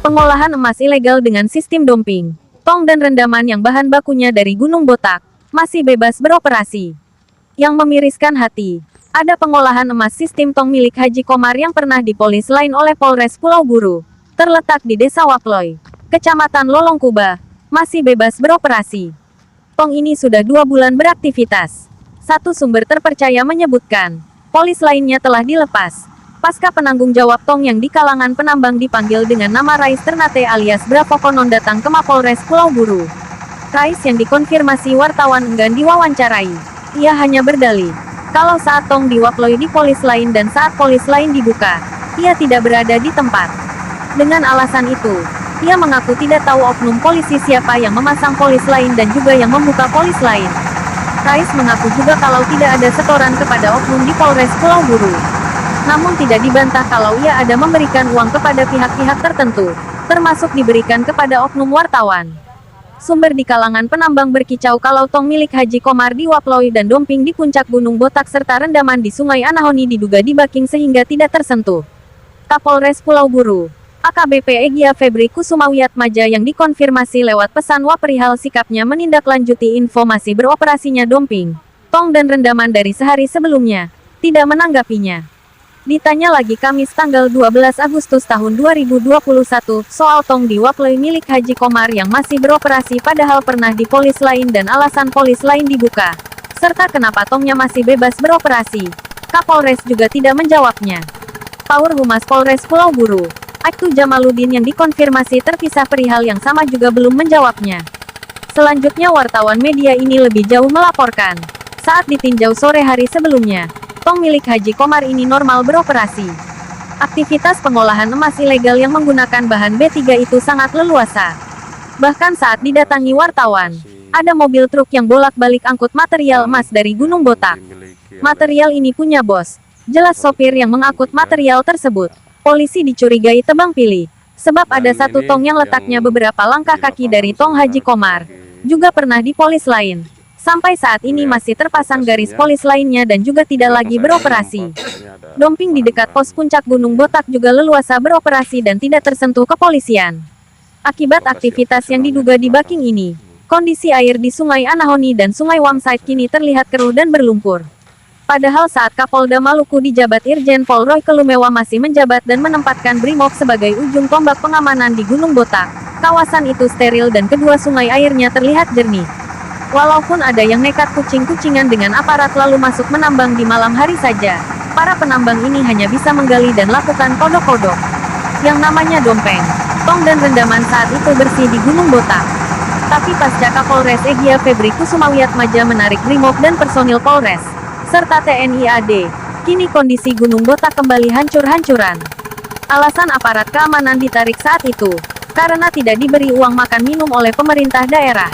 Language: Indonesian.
Pengolahan emas ilegal dengan sistem dumping, tong dan rendaman yang bahan bakunya dari Gunung Botak, masih bebas beroperasi. Yang memiriskan hati, ada pengolahan emas sistem tong milik Haji Komar yang pernah dipolis lain oleh Polres Pulau Buru, terletak di Desa Waploy, Kecamatan Lolongkuba, masih bebas beroperasi. Tong ini sudah 2 bulan beraktivitas. Satu sumber terpercaya menyebutkan, polis lainnya telah dilepas. Pasca penanggung jawab tong yang di kalangan penambang dipanggil dengan nama Rais Ternate alias Bravo Konon datang ke Mapolres Pulau Buru. Rais yang dikonfirmasi wartawan enggan diwawancarai. Ia hanya berdalih, kalau saat tong di Waploy di polis lain dan saat polis lain dibuka, ia tidak berada di tempat. Dengan alasan itu, ia mengaku tidak tahu oknum polisi siapa yang memasang polis lain dan juga yang membuka polis lain. Rais mengaku juga kalau tidak ada setoran kepada oknum di Polres Pulau Buru. Namun tidak dibantah kalau ia ada memberikan uang kepada pihak-pihak tertentu, termasuk diberikan kepada oknum wartawan. Sumber di kalangan penambang berkicau kalau tong milik Haji Komar di Waploy dan dumping di puncak Gunung Botak serta rendaman di Sungai Anahoni diduga dibaking sehingga tidak tersentuh. Kapolres Pulau Buru, AKBP Egya Febri Kusumawiatmaja yang dikonfirmasi lewat pesan perihal sikapnya menindaklanjuti informasi beroperasinya dumping, tong dan rendaman dari sehari sebelumnya, tidak menanggapinya. Ditanya lagi Kamis tanggal 12 Agustus tahun 2021 soal tong di Waploy milik Haji Komar yang masih beroperasi padahal pernah di polis lain dan alasan polis lain dibuka, serta kenapa tongnya masih bebas beroperasi, Kapolres juga tidak menjawabnya. Paur Humas Polres Pulau Buru, Aibtu Jamaluddin yang dikonfirmasi terpisah perihal yang sama juga belum menjawabnya. Selanjutnya wartawan media ini lebih jauh melaporkan, saat ditinjau sore hari sebelumnya, tong milik Haji Komar ini normal beroperasi. Aktivitas pengolahan emas ilegal yang menggunakan bahan B3 itu sangat leluasa. Bahkan saat didatangi wartawan, ada mobil truk yang bolak-balik angkut material emas dari Gunung Botak. Material ini punya bos, jelas sopir yang mengangkut material tersebut. Polisi dicurigai tebang pilih, sebab ada satu tong yang letaknya beberapa langkah kaki dari tong Haji Komar, juga pernah di polis lain. Sampai saat ini masih terpasang garis polis lainnya dan juga tidak lagi beroperasi. Dumping di dekat pos puncak Gunung Botak juga leluasa beroperasi dan tidak tersentuh kepolisian. Akibat aktivitas yang diduga dibaking ini, kondisi air di Sungai Anahoni dan Sungai Wamsait kini terlihat keruh dan berlumpur. Padahal saat Kapolda Maluku dijabat Irjen Pol Roy Kelumewa masih menjabat dan menempatkan Brimob sebagai ujung tombak pengamanan di Gunung Botak, kawasan itu steril dan kedua sungai airnya terlihat jernih. Walaupun ada yang nekat kucing-kucingan dengan aparat lalu masuk menambang di malam hari saja, para penambang ini hanya bisa menggali dan lakukan kodok-kodok. Yang namanya dompeng, tong dan rendaman saat itu bersih di Gunung Botak. Tapi pasca Kapolres Egya Febri Kusumawiatmaja menarik Brimob dan personil Polres, serta TNI AD, kini kondisi Gunung Botak kembali hancur-hancuran. Alasan aparat keamanan ditarik saat itu, karena tidak diberi uang makan minum oleh pemerintah daerah.